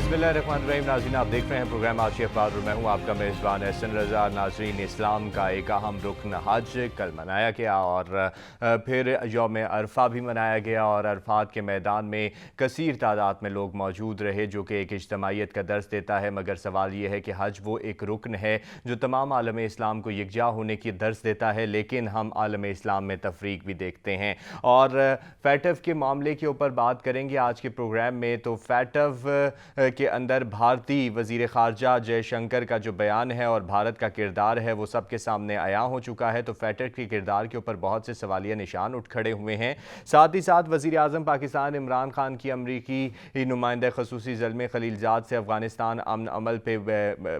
बिस्मिल्लाहिर्रहमानिर्रहीम। नाज़रीन, आप देख रहे हैं प्रोग्राम आज के अखबार और मैं हूं आपका मेज़बान एहसन रज़ा। नाज़रीन, इस्लाम का एक अहम रुकन हज कल मनाया गया और फिर यौम अरफा भी मनाया गया और अरफात के मैदान में कसीर तादाद में लोग मौजूद रहे, जो कि एक इज्तमाइयत का दर्स देता है। मगर सवाल ये है कि हज वो एक रुकन है जो तमाम आलम इस्लाम को यकजा होने की दर्स देता है, लेकिन हम आलम इस्लाम में तफरीक भी देखते हैं। और फैटफ के मामले के ऊपर बात करेंगे आज के प्रोग्राम में। तो फैटफ के अंदर भारतीय वज़ीर ख़ारजा जयशंकर का जो बयान है और भारत का किरदार है वो सबके सामने आया हो चुका है। तो फैटफ के किरदार के ऊपर बहुत से सवालिया निशान उठ खड़े हुए हैं। साथ ही साथ वज़ीर आज़म पाकिस्तान इमरान खान की अमरीकी नुमाइंदा ख़ुसूसी ज़ल्मे खलीलज़ाद से अफ़गानिस्तान अमन अमल पे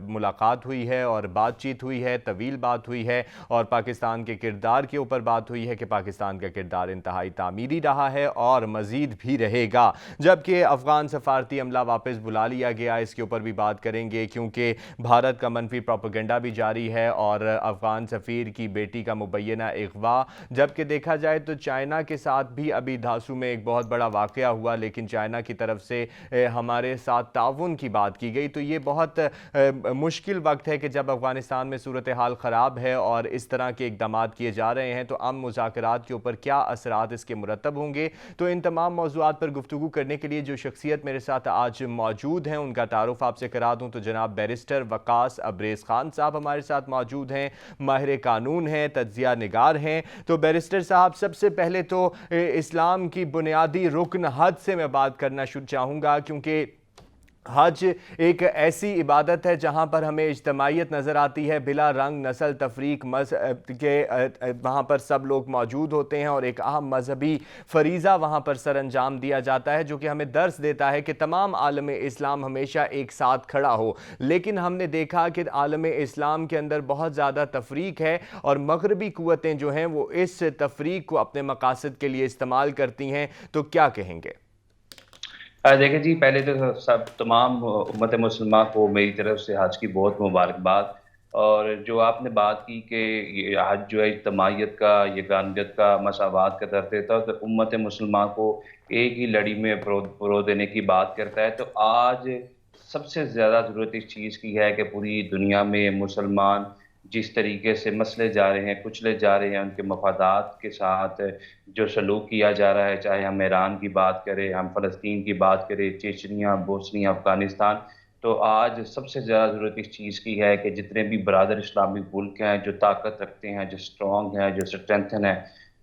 मुलाकात हुई है और बातचीत हुई है, तवील बात हुई है और पाकिस्तान के किरदार के ऊपर बात हुई है कि पाकिस्तान का किरदार इंतहाई तामीरी रहा है और मज़ीद भी रहेगा। जबकि अफ़गान सफारती अमला वापस बुला लिया गया, इसके ऊपर भी बात करेंगे क्योंकि भारत का मनफी प्रोपेगेंडा भी जारी है और अफ़गान सफ़ीर की बेटी का मुबैना अगवा। जबकि देखा जाए तो चाइना के साथ भी अभी धासू में एक बहुत बड़ा वाक़या हुआ, लेकिन चाइना की तरफ से हमारे साथ ताउन की बात की गई। तो ये बहुत मुश्किल वक्त है कि जब अफ़गानिस्तान में सूरत हाल ख़राब है और इस तरह के इक़दाम किए जा रहे हैं तो अमन मुज़ाकरात के ऊपर क्या असरात इसके मुरतब होंगे। तो इन तमाम मौज़ूआत पर गुफ्तगू करने के लिए जो शख्सियत मेरे साथ आज मौजूद हैं उनका तारुफ आपसे करा दूं। तो जनाब बैरिस्टर वकास अब्रेज़ खान साहब हमारे साथ मौजूद हैं, माहिर कानून हैं, तज्ज़िया निगार हैं। तो बैरिस्टर साहब, सबसे पहले तो इस्लाम की बुनियादी रुकन हज से मैं बात करना चाहूँगा, क्योंकि हज एक ऐसी इबादत है जहाँ पर हमें इज्तमाइयत नज़र आती है, बिला रंग नस्ल तफरीक के वहाँ पर सब लोग मौजूद होते हैं और एक अहम मजहबी फ़रीज़ा वहाँ पर सर अंजाम दिया जाता है, जो कि हमें दर्स देता है कि तमाम आलम इस्लाम हमेशा एक साथ खड़ा हो। लेकिन हमने देखा कि आलम इस्लाम के अंदर बहुत ज़्यादा तफरीक है और मगरबी क़ुव्वतें जो हैं वो इस तफरीक को अपने मकासद के लिए इस्तेमाल करती हैं। तो क्या कहेंगे? देखिए जी, पहले तो सब तमाम उम्मत मुसलमान को मेरी तरफ से हज की बहुत मुबारकबाद। और जो आपने बात की कि ये हज जो है इज्तमाइयत का, यगानियत का, मसावात का दर्ज देता है, तो उम्मत मुसलमान को एक ही लड़ी में परो देने की बात करता है। तो आज सबसे ज़्यादा ज़रूरत इस चीज़ की है कि पूरी दुनिया में मुसलमान जिस तरीके से मसले जा रहे हैं, कुचले जा रहे हैं, उनके मफादात के साथ जो सलूक किया जा रहा है, चाहे हम ईरान की बात करें, हम फ़लस्तीन की बात करें, चेचनिया, बोस्निया, अफ़गानिस्तान, तो आज सबसे ज़्यादा ज़रूरत इस चीज़ की है कि जितने भी बरादर इस्लामिक मुल्क हैं, जो ताकत रखते हैं, जो स्ट्रॉन्ग हैं, जो स्ट्रेंथन है,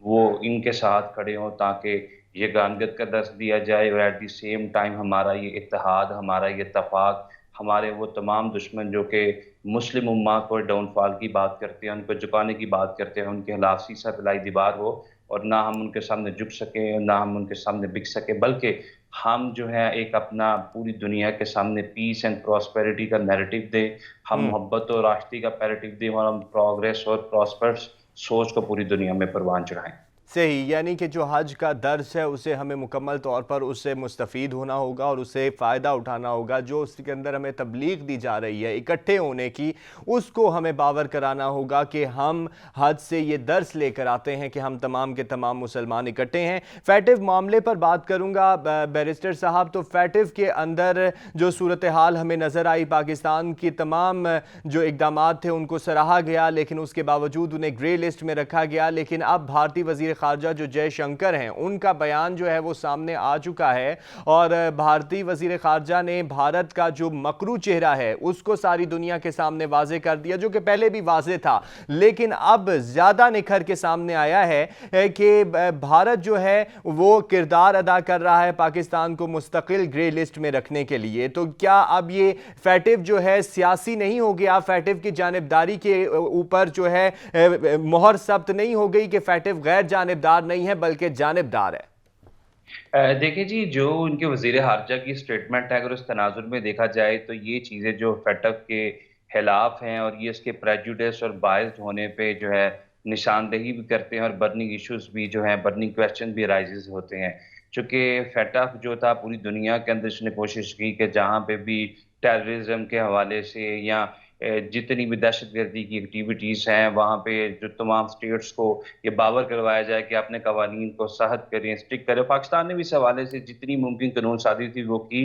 वो इनके साथ खड़े हों ताकि ये गानगत का दर्स दिया जाए और एट द सेम टाइम हमारा ये इत्तेहाद, हमारा ये इत्तेफाक, हमारे वो तमाम दुश्मन जो कि मुस्लिम उम्मा को डाउनफॉल की बात करते हैं, उनको झुकाने की बात करते हैं, उनके खिलाफ सीसा फैलाई दीवार हो और ना हम उनके सामने झुक सकें, ना हम उनके सामने बिक सकें, बल्कि हम जो है एक अपना पूरी दुनिया के सामने पीस एंड प्रॉस्पेरिटी का नैरेटिव दें, हम मोहब्बत और राष्ट्रीय का पैरेटिव दें और हम प्रोग्रेस और प्रॉस्पर्स सोच को पूरी दुनिया में परवान चढ़ाएं। सही, यानी कि जो हज का दर्स है उसे हमें मुकम्मल तौर पर उससे मुस्तफ़ीद होना होगा और उससे फ़ायदा उठाना होगा। जो उसके अंदर हमें तबलीग दी जा रही है इकट्ठे होने की, उसको हमें बावर कराना होगा कि हम हज से ये दर्स लेकर आते हैं कि हम तमाम के तमाम मुसलमान इकट्ठे हैं। फैटिव मामले पर बात करूँगा बैरिस्टर साहब। तो फैटिव के अंदर जो सूरत हाल हमें नज़र आई, पाकिस्तान की तमाम जो इक़दाम थे उनको सराहा गया, लेकिन उसके बावजूद उन्हें ग्रे लिस्ट में रखा गया। लेकिन अब भारतीय वज़ीर ख़ारजा जो जयशंकर हैं उनका बयान जो है वो सामने आ चुका है और भारतीय वज़ीर ख़ारजा ने भारत का जो मकरू चेहरा है उसको सारी दुनिया के सामने वाज़े कर दिया, जो कि पहले भी वाज़े था, लेकिन अब ज़्यादा निखर के सामने आया है कि भारत जो है वो किरदार अदा कर रहा है पाकिस्तान को मुस्तकिल ग्रे लिस्ट में रखने के लिए। तो क्या अब ये फैटिव जो है सियासी नहीं हो गया? फैटिव की जानिबदारी के ऊपर जो है मोहर सब्त नहीं हो गई कि फैटिव गैर जानिबदार नहीं है बल्कि जानिबदार है? देखिए जी, जो उनके वज़ीर ख़ारजा की स्टेटमेंट है, अगर उस तनाज़ुर में देखा जाए तो ये चीज़ें जो फैटफ के खिलाफ हैं और ये इसके प्रेजुडिस और बायस्ड होने पे जो है निशानदेही भी करते हैं और बर्निंग इश्यूज भी जो हैं, बर्निंग क्वेश्चन भी राइजेस होते हैं। चूँकि फैटफ जो था पूरी दुनिया के अंदर इसने कोशिश की कि जहाँ पे भी टेररिज्म के हवाले से या जितनी भी दहशतगर्दी की एक्टिविटीज़ हैं वहाँ पे जो तमाम स्टेट्स को ये बावर करवाया जाए कि अपने कवानीन को सख्त करें, स्ट्रिक्ट करें। पाकिस्तान ने भी इस हवाले से जितनी मुमकिन कानून साज़ी थी वो की।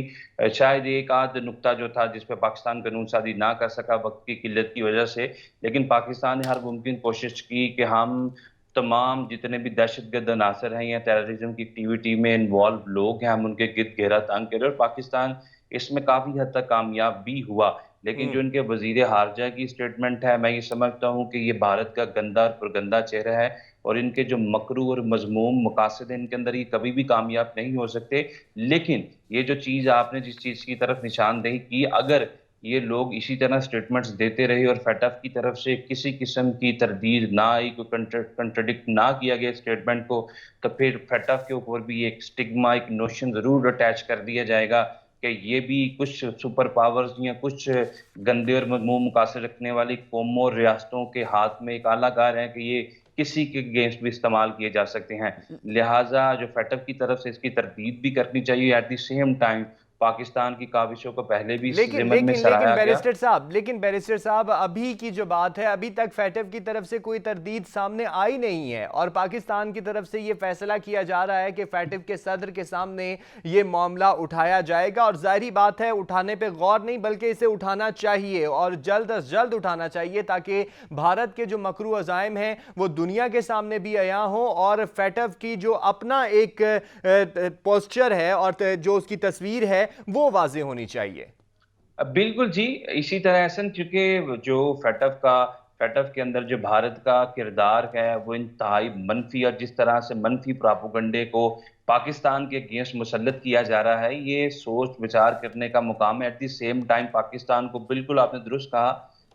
शायद एक आध नुक्ता जो था जिस पे पाकिस्तान कानून साज़ी ना कर सका वक़्त की किल्लत की वजह से, लेकिन पाकिस्तान ने हर मुमकिन कोशिश की कि हम तमाम जितने भी दहशतगर्द अनासर हैं या टेररिज्म की एक्टिविटी में इन्वॉल्व लोग हैं, हम उनके गिर्द घेरा तंग करें, और पाकिस्तान इसमें काफ़ी हद तक कामयाब भी हुआ। लेकिन जो इनके वज़ीर ख़ारजा की स्टेटमेंट है, मैं ये समझता हूँ कि ये भारत का गंदा और पुरगंदा चेहरा है, और इनके जो मकरू और मज़मूम मकासद हैं, इनके अंदर ये कभी भी कामयाब नहीं हो सकते। लेकिन ये जो चीज़ आपने जिस चीज़ की तरफ निशानदेही की, अगर ये लोग इसी तरह स्टेटमेंट्स देते रहे और फेटफ की तरफ से किसी किस्म की तरदीद ना आई, कोई कंट्राडिक्ट ना किया गया स्टेटमेंट को, तो फिर फेटफ के ऊपर भी एक स्टिग्मा, एक नोशन ज़रूर अटैच कर दिया जाएगा कि ये भी कुछ सुपर पावर्स या कुछ गंदे और मज़मूम मकासद रखने वाली कौमों और रियासतों के हाथ में एक आलाकार है कि ये किसी के अगेंस्ट भी इस्तेमाल किए जा सकते हैं। लिहाजा जो फेटफ की तरफ से इसकी तरदीद भी करनी चाहिए। At the same time Pakistan की काविशों को पहले भी इस लेकिन ज़िमन में लेकिन सराहा गया। बैरिस्टर साहब अभी की जो बात है, अभी तक फेटफ की तरफ से कोई तरदीद सामने आई नहीं है, और पाकिस्तान की तरफ से ये फैसला किया जा रहा है कि फेटफ के सदर के सामने ये मामला उठाया जाएगा, और जाहिर बात है उठाने पे गौर नहीं बल्कि इसे उठाना चाहिए और जल्द अज जल्द उठाना चाहिए, ताकि भारत के जो मकरू अज़ाइम हैं वो दुनिया के सामने भी आया हो, और फेटफ की जो अपना एक पोस्चर है और जो उसकी तस्वीर है वो वाज़ेह होनी चाहिए। बिल्कुल जी, इसी तरह ऐसा, चूंकि जो फेटफ के अंदर जो भारत का किरदार है वो इंतहाई मनफी, और जिस तरह से मनफी प्रोपेगेंडे को पाकिस्तान के अगेंस्ट मुसल्लत किया जा रहा है, ये सोच विचार करने का मुकाम है। At the same time Pakistan को, बिल्कुल आपने दुरुस्त कहा,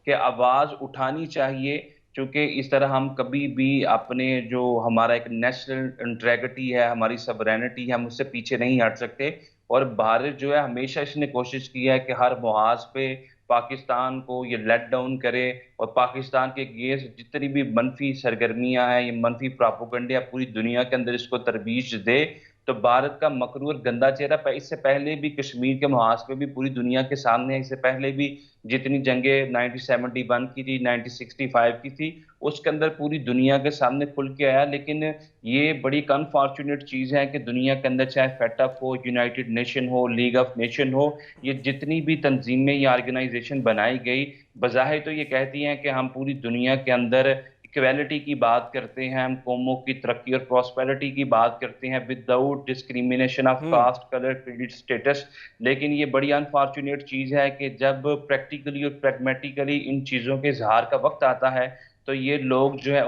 कि आवाज़ उठानी चाहिए, क्योंकि इस तरह हम कभी भी अपने जो हमारा एक नेशनल इंटीग्रिटी है, हमारी सवरेनिटी है, हम उससे पीछे नहीं हट सकते। और भारत जो है हमेशा इसने कोशिश की है कि हर मुहाज पे पाकिस्तान को ये लेट डाउन करे, और पाकिस्तान के अगेंस्ट जितनी भी मनफी सरगर्मियां हैं, ये मनफी प्रोपेगेंडा पूरी दुनिया के अंदर इसको तरबीज दे। तो भारत का मकरूर गंदा चेहरा इससे पहले भी कश्मीर के मुहाज पे भी पूरी दुनिया के सामने है। इससे पहले भी जितनी जंगें 1971 की थी, 1965 की थी, उसके अंदर पूरी दुनिया के सामने खुल के आया। लेकिन ये बड़ी अनफॉर्चुनेट चीज़ है कि दुनिया के अंदर चाहे फेटफ हो, यूनाइटेड नेशन हो, लीग ऑफ नेशन हो, ये जितनी भी तंजीमें या ऑर्गेनाइजेशन बनाई गई, बज़ाहिर तो ये कहती हैं कि हम पूरी दुनिया के अंदर इक्वालिटी की बात करते हैं, हम कौमों की तरक्की और प्रॉस्पेरिटी की बात करते हैं without discrimination of caste, colour, credit, status. लेकिन ये बड़ी अनफॉर्चुनेट चीज़ है कि जब प्रैक्टिकली और प्रैग्मेटिकली इन चीज़ों के इजहार का वक्त आता है, तो ये लोग जो है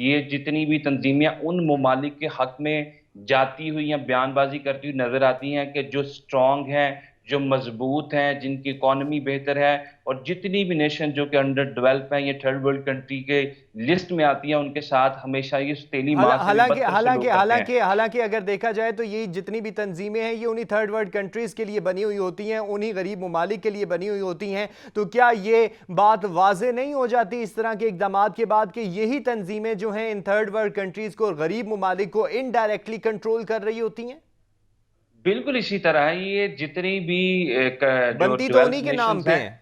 ये जितनी भी तंजीमें उन ममालिक के हक में जाती हुई या बयानबाजी करती हुई नजर आती हैं कि जो स्ट्रांग हैं, जो मजबूत हैं, जिनकी इकोनॉमी बेहतर है, और जितनी भी नेशन जो कि अंडर डेवलप हैं, ये थर्ड वर्ल्ड कंट्री के लिस्ट में आती हैं, उनके साथ हमेशा ये तेली मार से हालांकि बदतर हालांकि सलूक करते हैं। हालांकि अगर देखा जाए तो ये जितनी भी तंजीमें हैं ये उन्हीं थर्ड वर्ल्ड कंट्रीज के लिए बनी हुई होती हैं, उन्हीं गरीब ममालिक के लिए बनी हुई होती हैं। तो क्या ये बात वाज़ेह नहीं हो जाती इस तरह के इकदाम के बाद कि यही तंजीमें जो हैं इन थर्ड वर्ल्ड कंट्रीज को और गरीब ममालिक को इनडायरेक्टली कंट्रोल कर रही होती हैं? बिल्कुल इसी तरह है, ये जितनी भी जो बनती तो डेवलप उन्हीं के नाम नेशंस पे हैं, हैं।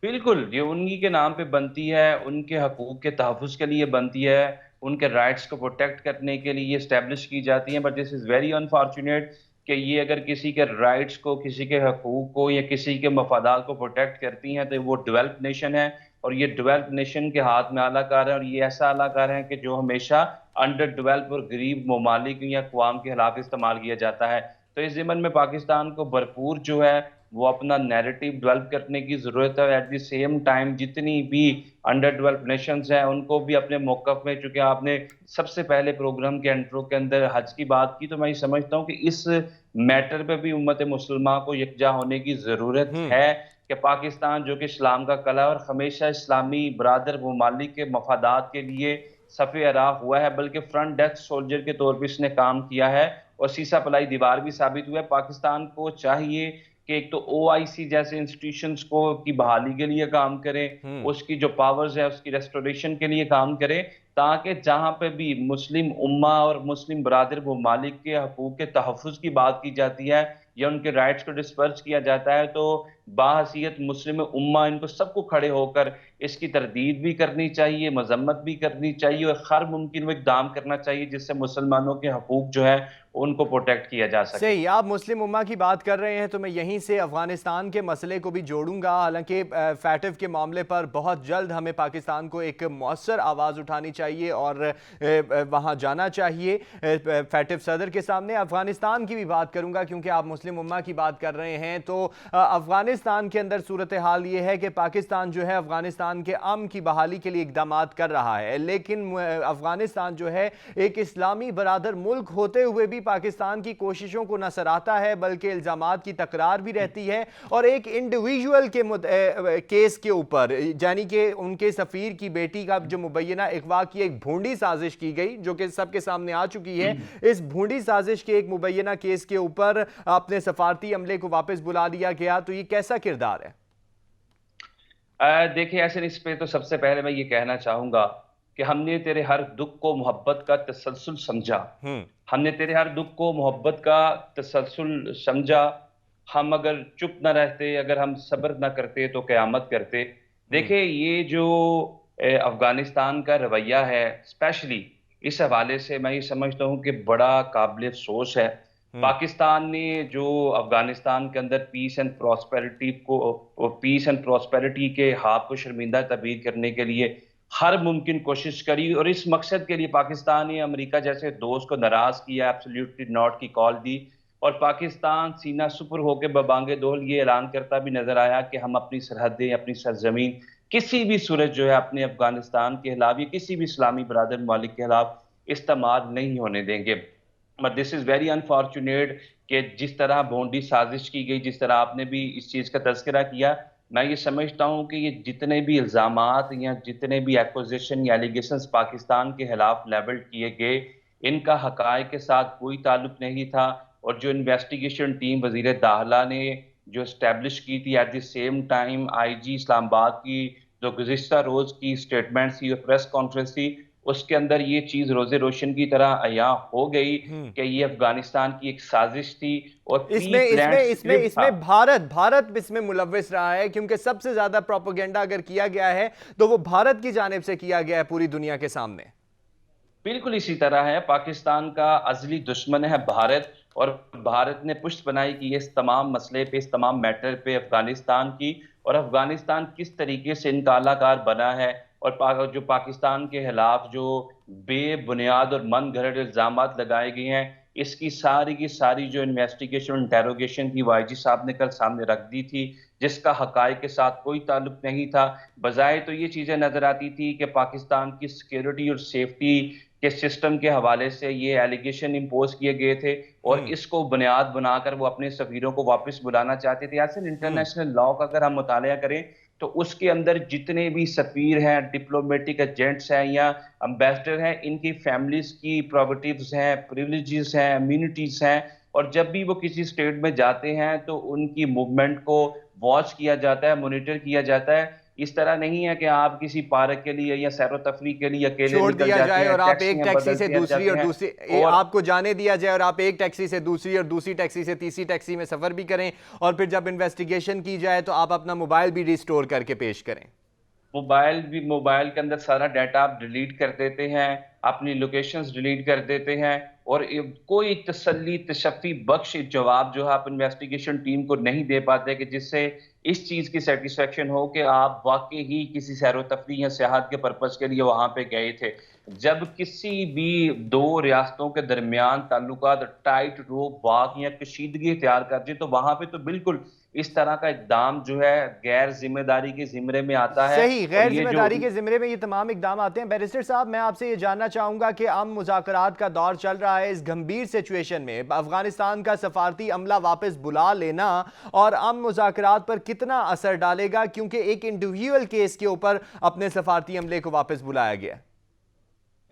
बिल्कुल ये उन्हीं के नाम पे बनती है, उनके हकूक के तहफ़्फ़ुज़ के लिए बनती है, उनके राइट्स को प्रोटेक्ट करने के लिए इस्टेब्लिश की जाती हैं। But this is very unfortunate कि ये अगर किसी के राइट्स को, किसी के हकूक को या किसी के मफादात को प्रोटेक्ट करती हैं, तो वो डेवलप्ड नेशन है, और ये डेवलप्ड नेशन के हाथ में आलाकार है, और ये ऐसा आलाकार है कि जो हमेशा अंडर डेवलप और गरीब ममालिक या अक़वाम के खिलाफ इस्तेमाल किया जाता है। तो इस ज़िमन में पाकिस्तान को भरपूर जो है वो अपना नैरेटिव डेवलप करने की ज़रूरत है। एट द सेम टाइम जितनी भी अंडर डेवलप्ड नेशंस हैं उनको भी अपने मौक़िफ़ में, चूँकि आपने सबसे पहले प्रोग्राम के इंट्रो के अंदर हज की बात की, तो मैं ये समझता हूँ कि इस मैटर पे भी उम्मत मुसलमान को यकजा होने की ज़रूरत है कि पाकिस्तान जो कि इस्लाम का कला और हमेशा इस्लामी बरादर ममालिक के मफादात के लिए सफ़े अरा हुआ है, बल्कि फ्रंट डेस्क सोल्जर के तौर पर इसने काम किया है और सीसा पलाई दीवार भी साबित हुआ है। पाकिस्तान को चाहिए कि एक तो ओआईसी जैसे इंस्टीट्यूशंस को की बहाली के लिए काम करें, उसकी जो पावर्स है उसकी रेस्टोरेशन के लिए काम करें, تاکہ جہاں پہ بھی مسلم امہ اور مسلم برادر ممالک کے حقوق کے تحفظ کی بات کی جاتی ہے یا ان کے رائٹس کو ڈسپرچ کیا جاتا ہے، تو باحثیت مسلم امہ ان کو سب کو کھڑے ہو کر اس کی تردید بھی کرنی چاہیے، مذمت بھی کرنی چاہیے، اور ہر ممکن وہ اقدام کرنا چاہیے جس سے مسلمانوں کے حقوق جو ہے ان کو پروٹیکٹ کیا جا سکے۔ صحیح، آپ مسلم امہ کی بات کر رہے ہیں تو میں یہیں سے افغانستان کے مسئلے کو بھی جوڑوں گا۔ حالانکہ فیٹف کے معاملے پر بہت جلد ہمیں پاکستان کو ایک مؤثر آواز اٹھانی چاہیے اور وہاں جانا چاہیے فیٹف صدر کے سامنے۔ افغانستان کی بھی بات کروں گا کیونکہ آپ مسلم امہ کی بات کر رہے ہیں، تو افغانستان کے اندر صورتحال یہ ہے کہ پاکستان جو ہے افغانستان کے امن کی بحالی کے لیے اقدامات کر رہا ہے، لیکن افغانستان جو ہے ایک اسلامی برادر ملک ہوتے ہوئے بھی پاکستان کی کوششوں کو نہ سراہتا ہے بلکہ الزامات کی تکرار بھی رہتی ہے، اور ایک انڈیویجول کے کیس کے اوپر، یعنی کہ ان کے سفیر کی بیٹی کا جو مبینہ اغوا کی ایک بھونڈی سازش کی گئی جو کہ سب کے سامنے آ چکی ہے، اس بھونڈی سازش کے ایک مبینہ کیس کے اوپر اپنے سفارتی عملے کو واپس بلا لیا گیا، تو یہ کیسا کردار ہے؟ دیکھیں ایسے اس پہ تو سب سے پہلے میں یہ کہنا چاہوں گا کہ ہم نے تیرے ہر دکھ کو محبت کا تسلسل سمجھا، ہم نے تیرے ہر دکھ کو محبت کا تسلسل سمجھا، ہم اگر چپ نہ رہتے، اگر ہم صبر نہ کرتے تو قیامت کرتے۔ دیکھیں یہ جو افغانستان کا رویہ ہے اسپیشلی اس حوالے سے میں یہ سمجھتا ہوں کہ بڑا قابل افسوس ہے۔ پاکستان نے جو افغانستان کے اندر پیس اینڈ پراسپیرٹی کے خواب کو شرمندہ تعبیر کرنے کے لیے ہر ممکن کوشش کری، اور اس مقصد کے لیے پاکستان نے امریکہ جیسے دوست کو ناراض کیا، ایبسلیوٹلی ناٹ کی کال دی، اور پاکستان سینہ سپر ہو کے ببانگ دول یہ اعلان کرتا بھی نظر آیا کہ ہم اپنی سرحدیں، اپنی سرزمین کسی بھی صورت جو ہے اپنے افغانستان کے خلاف یا کسی بھی اسلامی برادر ممالک کے خلاف استعمال نہیں ہونے دیں گے۔ But this is very unfortunate کہ جس طرح بھونڈی سازش کی گئی، جس طرح آپ نے بھی اس چیز کا تذکرہ کیا، میں یہ سمجھتا ہوں کہ یہ جتنے بھی الزامات یا جتنے بھی ایکوزیشن یا ایلیگیشنز پاکستان کے خلاف لیبل کیے گئے، ان کا حقائق کے ساتھ کوئی تعلق نہیں تھا، اور جو انویسٹیگیشن ٹیم وزیر داخلہ نے جو اسٹیبلش کی تھی at the same time I G Islamabad کی جو گزشتہ روز کی سٹیٹمنٹ تھی اور پریس کانفرنس تھی، اس کے اندر یہ چیز روز روشن کی طرح عیاں ہو گئی کہ یہ افغانستان کی ایک سازش تھی اور اس میں بھارت اس میں ملوث رہا ہے، کیونکہ سب سے زیادہ پروپیگنڈا اگر کیا گیا ہے تو وہ بھارت کی جانب سے کیا گیا ہے پوری دنیا کے سامنے۔ بالکل اسی طرح ہے، پاکستان کا ازلی دشمن ہے بھارت، اور بھارت نے پشت بنائی کی اس تمام مسئلے پہ، اس تمام میٹر پہ افغانستان کی، اور افغانستان کس طریقے سے انکالہ کار بنا ہے، اور جو پاکستان کے خلاف جو بے بنیاد اور من گھڑت الزامات لگائے گئے ہیں، اس کی ساری جو انویسٹیگیشن انٹیروگیشن تھی وہ آئی جی صاحب نے کل سامنے رکھ دی تھی، جس کا حقائق کے ساتھ کوئی تعلق نہیں تھا۔ بظاہر تو یہ چیزیں نظر آتی تھی کہ پاکستان کی سیکیورٹی اور سیفٹی کے سسٹم کے حوالے سے یہ ایلیگیشن امپوز کیے گئے تھے، اور اس کو بنیاد بنا کر وہ اپنے سفیروں کو واپس بلانا چاہتے تھے۔ ایسے انٹرنیشنل لاء کا اگر ہم مطالعہ کریں تو اس کے اندر جتنے بھی سفیر ہیں، ڈپلومیٹک ایجنٹس ہیں یا امبیسڈر ہیں، ان کی فیملیز کی پراپرٹیز ہیں، پریویلیجز ہیں، امیونٹیز ہیں، اور جب بھی وہ کسی سٹیٹ میں جاتے ہیں تو ان کی موومنٹ کو واچ کیا جاتا ہے، مانیٹر کیا جاتا ہے۔ اس طرح نہیں ہے کہ آپ کسی پارک کے لیے یا سیر و تفریح کے لیے اکیلے چھوڑ نکل دیا جاتے جائے ہیں، اور آپ ایک ٹیکسی سے دوسری اور دوسری آپ کو جانے دیا جائے اور آپ ایک ٹیکسی سے دوسری اور دوسری ٹیکسی سے تیسری ٹیکسی میں سفر بھی کریں، اور پھر جب انویسٹیگیشن کی جائے تو آپ اپنا موبائل بھی ریسٹور کر کے پیش کریں۔ موبائل کے اندر سارا ڈیٹا آپ ڈیلیٹ کر دیتے ہیں، اپنی لوکیشنز ڈیلیٹ کر دیتے ہیں، اور کوئی تسلی تشفی بخش جواب جو ہے آپ انویسٹیگیشن ٹیم کو نہیں دے پاتے کہ جس سے اس چیز کی سیٹسفیکشن ہو کہ آپ واقعی ہی کسی سیر و تفریح یا سیاحت کے پرپس کے لیے وہاں پہ گئے تھے۔ جب کسی بھی دو ریاستوں کے درمیان تعلقات ٹائٹ روپ واقع یا کشیدگی اختیار کر جائے تو وہاں پہ تو بالکل اس طرح کا اقدام جو ہے غیر ذمہ داری کے زمرے میں آتا ہے۔ صحیح، غیر ذمہ داری کے زمرے میں یہ تمام اقدام آتے ہیں۔ بیرسٹر صاحب، میں آپ سے یہ جاننا چاہوں گا کہ عام مذاکرات کا دور چل رہا ہے، اس گھمبیر سچویشن میں افغانستان کا سفارتی عملہ واپس بلا لینا اور عام مذاکرات پر کتنا اثر ڈالے گا، کیونکہ ایک انڈیویجول کیس کے اوپر اپنے سفارتی عملے کو واپس بلایا گیا؟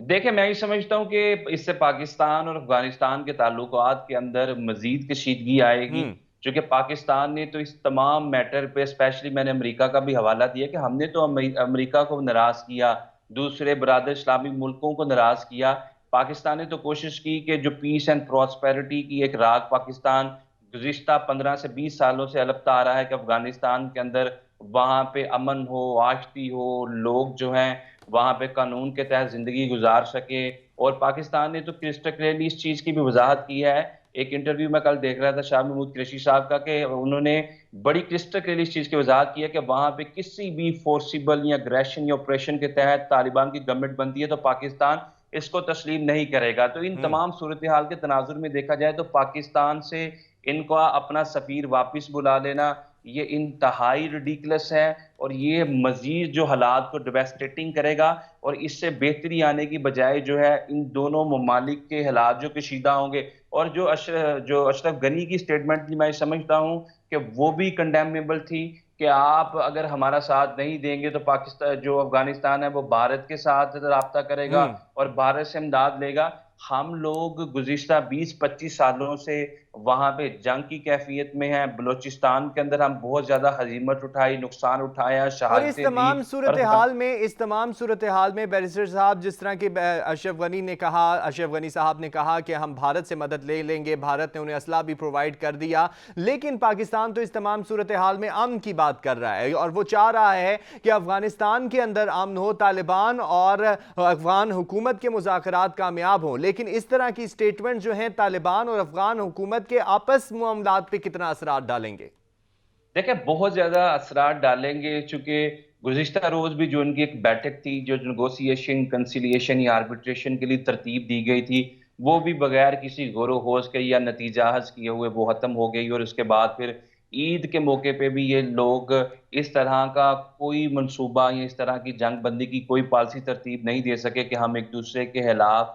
دیکھیں میں یہ سمجھتا ہوں کہ اس سے پاکستان اور افغانستان کے تعلقات کے اندر مزید کشیدگی آئے گی، چونکہ پاکستان نے تو اس تمام میٹر پہ اسپیشلی میں نے امریکہ کا بھی حوالہ دیا کہ ہم نے تو امریکہ کو ناراض کیا، दूसरे बरादर इस्लामी मुल्कों को नाराज किया। पाकिस्तान ने तो कोशिश की कि जो पीस एंड प्रॉस्पेरिटी की एक राग पाकिस्तान गुज़िश्ता 15 से 20 सालों से अलपता आ रहा है कि अफगानिस्तान के अंदर वहाँ पे अमन हो, आश्ती हो, लोग जो हैं वहाँ पे कानून के तहत ज़िंदगी गुजार सके। और पाकिस्तान ने तो क्रिस्टल क्लियरली इस चीज़ की भी वजाहत की है। एक इंटरव्यू मैं कल देख रहा था शाह महमूद कुरैशी साहब का, कि उन्होंने बड़ी क्रिस्टल क्लियरली इस चीज़ की वजाहत की है कि वहाँ पे किसी भी फोर्सिबल या अग्रेशन या ऑपरेशन के तहत तालिबान की गवर्नमेंट बनती है तो पाकिस्तान इसको तस्लीम नहीं करेगा। तो इन हम्म। तमाम सूरत हाल के तनाजुर में देखा जाए तो पाकिस्तान से इनका अपना सफीर वापस बुला लेना ये इंतहाई रिडिकुलस है, और ये मजीद जो हालात को डिवेस्टेटिंग करेगा, और इससे बेहतरी आने की बजाय जो है इन दोनों ममालिक के हालात जो कशीदा होंगे। और जो अशरफ गनी की स्टेटमेंट थी, मैं समझता हूँ कि वो भी कंडेमेबल थी, कि आप अगर हमारा साथ नहीं देंगे तो पाकिस्तान जो अफगानिस्तान है वो भारत के साथ राब्ता करेगा हम्म। और भारत से इमदाद लेगा। हम लोग गुज़िश्ता 20-25 सालों से वहाँ पे जंग की कैफियत में हैं। बलूचिस्तान के अंदर हम बहुत ज़्यादा हज़ीमत उठाई, नुकसान उठाया, और इस शहादतें दी। तमाम और सूरत हाल में बैरिस्टर साहब, जिस तरह के अशरफ गनी साहब ने कहा कि हम भारत से मदद ले लेंगे, भारत ने उन्हें असला भी प्रोवाइड कर दिया, लेकिन पाकिस्तान तो इस तमाम सूरत हाल में अमन की बात कर रहा है और वो चाह रहा है कि अफगानिस्तान के अंदर अमन हो, तालिबान और अफगान हुकूमत के मुज़ाकरात कामयाब हों। लेकिन इस तरह की स्टेटमेंट जो हैं तालिबान और अफगान हुकूमत के आपस मामलात पे कितना असरात डालेंगे? देखिए, बहुत ज़्यादा असरात डालेंगे, चूँकि गुज़िश्ता रोज़ भी जो उनकी एक बैठक थी, जो नेगोशिएशन, कंसिलिएशन या आर्बिट्रेशन के लिए तरतीब दी गई थी, वो भी बगैर किसी गौर-व-होश के या नतीजा-हज़ किए हुए वो ख़त्म हो गई। और उसके बाद फिर ईद के मौके पे भी ये लोग इस तरह का कोई मंसूबा या इस तरह की जंग बंदी की कोई पॉलिसी तरतीब नहीं दे सके कि हम एक-दूसरे के खिलाफ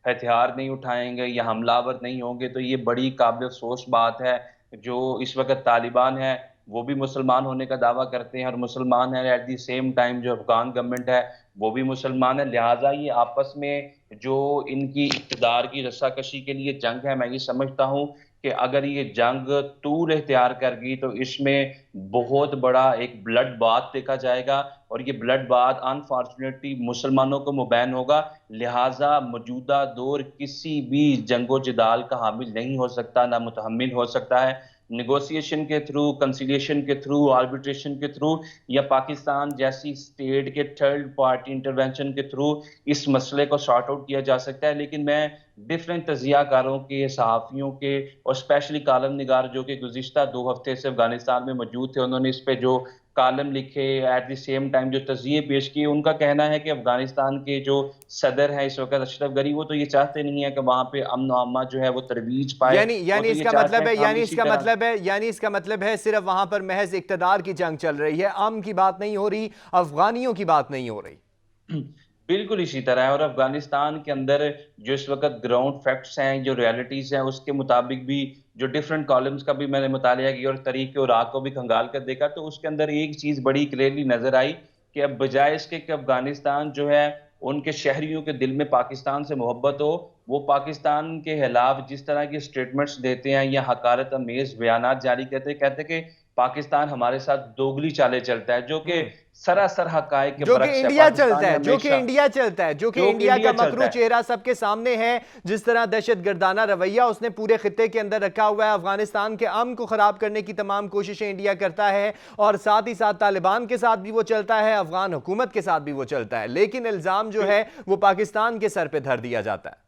हथियार नहीं उठाएँगे या हमलावर नहीं होंगे। तो ये बड़ी काबिल अफ़सोस बात है। जो इस वक़्त तालिबान है, वो भी मुसलमान होने का दावा करते हैं और मुसलमान है, एट द सेम टाइम जो अफ़गान गवर्नमेंट है, वो भी मुसलमान है। लिहाज़ा ये आपस में जो इनकी इक़्तिदार की रस्साकशी के लिए जंग है, मैं ये समझता हूँ कि अगर ये जंग तूल इख्तियार कर गई तो इसमें बहुत बड़ा एक ब्लड बाथ देखा जाएगा, और ये ब्लड बाथ अनफॉर्चुनेटली मुसलमानों को मुबैन होगा। लिहाज़ा मौजूदा दौर किसी भी जंगो-जदाल का हामिल नहीं हो सकता, ना मुतहम्मिल हो सकता है। नेगोशिएशन के थ्रू, कंसिलिएशन के थ्रू, आर्बिट्रेशन के थ्रू या पाकिस्तान जैसी स्टेट के थर्ड पार्टी इंटरवेंशन के थ्रू इस मसले को सॉर्ट आउट किया जा सकता है। लेकिन मैं डिफरेंट तजियाकारों के, सहाफ़ियों के और स्पेशली कालम निगार जो कि गुज़िश्ता 2 हफ़्ते से अफ़गानिस्तान में मौजूद थे, उन्होंने इस पे जो कालम लिखे, एट द सेम टाइम जो तज़िये पेश किए, उनका कहना है कि अफ़गानिस्तान के जो सदर हैं इस वक़्त अशरफ गनी, वो तो ये चाहते नहीं है कि वहाँ पे अमन व अमा जो है वो तरवीज पाए। यानी वो यानी तो ये इसका चाहते मतलब हैं है कि हम यानी इसी इसका तरह। मतलब है यानी इसका मतलब है सिर्फ वहां पर महज इक्तदार की जंग चल रही है, अमन की बात नहीं हो रही, अफगानियों की बात नहीं हो रही। बिल्कुल इसी तरह है। और अफगानिस्तान के अंदर जो इस वक्त ग्राउंड फैक्ट्स हैं, जो रियलिटीज हैं, उसके मुताबिक भी जो डिफरेंट कॉलम्स का भी मैंने मुतालिया किया और तरीके और राह को भी खंगाल कर देखा, तो उसके अंदर एक चीज बड़ी क्लियरली नजर आई कि अब बजाय इसके कि अफगानिस्तान जो है उनके शहरियों के दिल में पाकिस्तान से मोहब्बत हो, वो पाकिस्तान के खिलाफ जिस तरह के स्टेटमेंट्स देते हैं या हकारत अमेज बयानात जारी कहते कि पाकिस्तान हमारे साथ दोगली चालें चलता है, जो कि हम्म। सरासर हकायक के जो कि बरक्स है। इंडिया चलता पाकिस्तान ने है, जो कि हमेशा इंडिया चलता है, जो कि जो कि इंडिया का इंडिया मकरू चलता है। चेहरा सबके सामने है। जिस तरह दहशतगर्दाना रवैया उसने पूरे खित्ते के अंदर रखा हुआ है, अफगानिस्तान के अमन को खराब करने की तमाम कोशिशें इंडिया करता है, और साथ ही साथ तालिबान के साथ भी वो चलता है, अफगान हुकूमत के साथ भी वो चलता है, लेकिन इल्जाम जो है वो पाकिस्तान के सर पे धर दिया जाता है।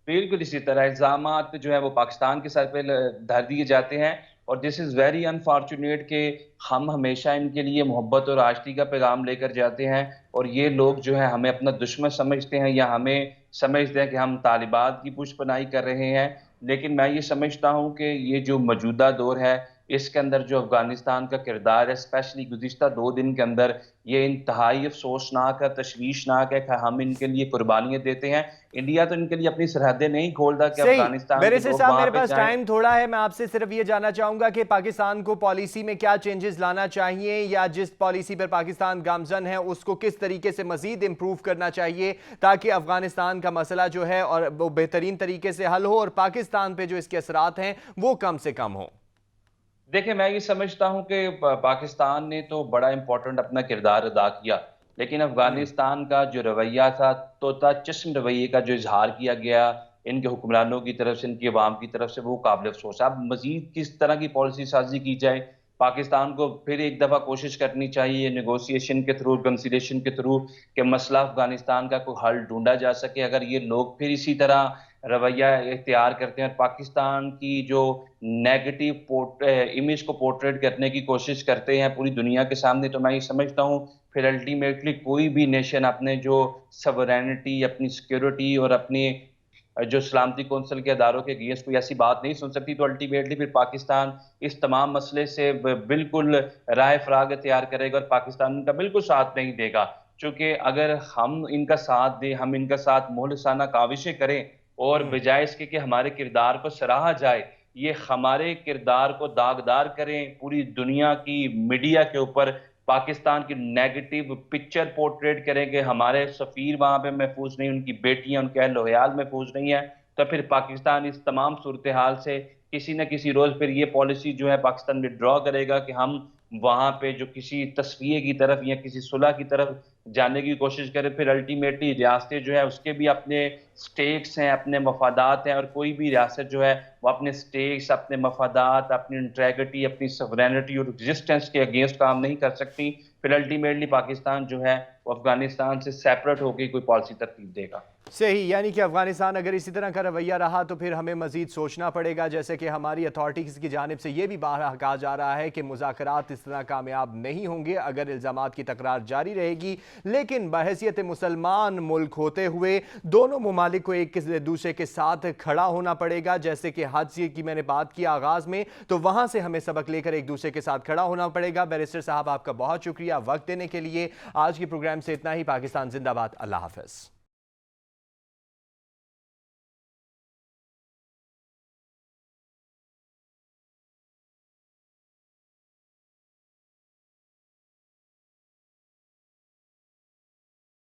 बिल्कुल इसी तरह इल्ज़ामात जो है वो पाकिस्तान के सर पे धर दिए जाते हैं। और दिस इज़ वेरी अनफॉर्चुनेट कि हम हमेशा इनके लिए मोहब्बत और आश्ती का पैगाम लेकर जाते हैं, और ये लोग जो है हमें अपना दुश्मन समझते हैं या हमें समझते हैं कि हम तालिबान की पुष्पनाई कर रहे हैं। लेकिन मैं ये समझता हूँ कि ये जो मौजूदा दौर है, इसके अंदर जो अफगानिस्तान का किरदार है, स्पेशली गुज़िश्ता 2 दिन के अंदर, ये इंतहाई अफसोसनाक है, तशवीशनाक है कि हम इनके लिए कुर्बानियाँ देते हैं। इंडिया तो इनके लिए अपनी सरहदें नहीं खोलता कि सही। अफगानिस्तान के बैरिस्टर लोग साहब, वहां मेरे पे पास जाएं। टाइम थोड़ा है, मैं आपसे सिर्फ ये जानना चाहूंगा कि पाकिस्तान को पॉलिसी में क्या चेंजेस लाना चाहिए, या जिस पॉलिसी पर पाकिस्तान गामजन है उसको किस तरीके से मजीद इंप्रूव करना चाहिए, ताकि अफगानिस्तान का मसला जो है और वो बेहतरीन तरीके से हल हो और पाकिस्तान पे जो इसके असरात हैं वो कम से कम हो। देखिए, मैं ये समझता हूँ कि पाकिस्तान ने तो बड़ा इंपॉर्टेंट अपना किरदार अदा किया। لیکن افغانستان کا جو رویہ تھا طوطا چشم رویے کا جو اظہار کیا گیا ان کے حکمرانوں کی طرف سے، ان کی عوام کی طرف سے، وہ قابل افسوس ہے۔ اب مزید کس طرح کی پالیسی سازی کی جائے؟ پاکستان کو پھر ایک دفعہ کوشش کرنی چاہیے نیگوسیشن کے تھرو، کنسیلیشن کے تھرو، کہ مسئلہ افغانستان کا کوئی حل ڈھونڈا جا سکے۔ اگر یہ لوگ پھر اسی طرح رویہ اختیار کرتے ہیں اور پاکستان کی جو نیگیٹو امیج کو پورٹریٹ کرنے کی کوشش کرتے ہیں پوری دنیا کے سامنے، تو میں یہ سمجھتا ہوں پھر الٹیمیٹلی کوئی بھی نیشن اپنے جو سورینٹی، اپنی سیکیورٹی اور اپنی جو سلامتی کونسل کے اداروں کے اگینسٹ کوئی ایسی بات نہیں سن سکتی، تو الٹیمیٹلی پھر پاکستان اس تمام مسئلے سے بالکل رائے فراغ اختیار کرے گا اور پاکستان ان کا بالکل ساتھ نہیں دے گا۔ چونکہ اگر ہم ان کا ساتھ دیں، ہم ان کا ساتھ مخلصانہ کاوشیں کریں اور بجائے اس کے کہ ہمارے کردار کو سراہا جائے، یہ ہمارے کردار کو داغدار کریں، پوری دنیا کی میڈیا کے اوپر پاکستان کی نیگیٹو پکچر پورٹریٹ کریں کہ ہمارے سفیر وہاں پہ محفوظ نہیں، ان کی بیٹیاں، ان کے اہل و عیال محفوظ نہیں ہیں، تو پھر پاکستان اس تمام صورتحال سے کسی نہ کسی روز پھر یہ پالیسی جو ہے پاکستان میں ڈرا کرے گا کہ ہم وہاں پہ جو کسی تصفیے کی طرف یا کسی صلح کی طرف جانے کی کوشش کرے۔ پھر الٹیمیٹلی ریاستیں جو ہے اس کے بھی اپنے سٹیکس ہیں، اپنے مفادات ہیں، اور کوئی بھی ریاست جو ہے وہ اپنے سٹیکس، اپنے مفادات، اپنی انٹیگریٹی، اپنی سورینٹی اور ایگزسٹنس کے اگینسٹ کام نہیں کر سکتی۔ پھر الٹیمیٹلی پاکستان جو ہے وہ افغانستان سے سیپریٹ ہو کے کوئی پالیسی ترتیب دے گا۔ صحیح، یعنی کہ افغانستان اگر اسی طرح کا رویہ رہا تو پھر ہمیں مزید سوچنا پڑے گا، جیسے کہ ہماری اتھارٹیز کی جانب سے یہ بھی بارہا کہا جا رہا ہے کہ مذاکرات اس طرح کامیاب نہیں ہوں گے اگر الزامات کی تکرار جاری رہے گی، لیکن بحیثیت مسلمان ملک ہوتے ہوئے دونوں ممالک کو ایک دوسرے کے ساتھ کھڑا ہونا پڑے گا۔ جیسے کہ حج کی میں نے بات کی آغاز میں، تو وہاں سے ہمیں سبق لے کر ایک دوسرے کے ساتھ کھڑا ہونا پڑے گا۔ بیرسٹر صاحب آپ کا بہت شکریہ وقت دینے کے لیے۔ آج کے پروگرام سے اتنا ہی۔ پاکستان زندہ باد، اللہ حافظ۔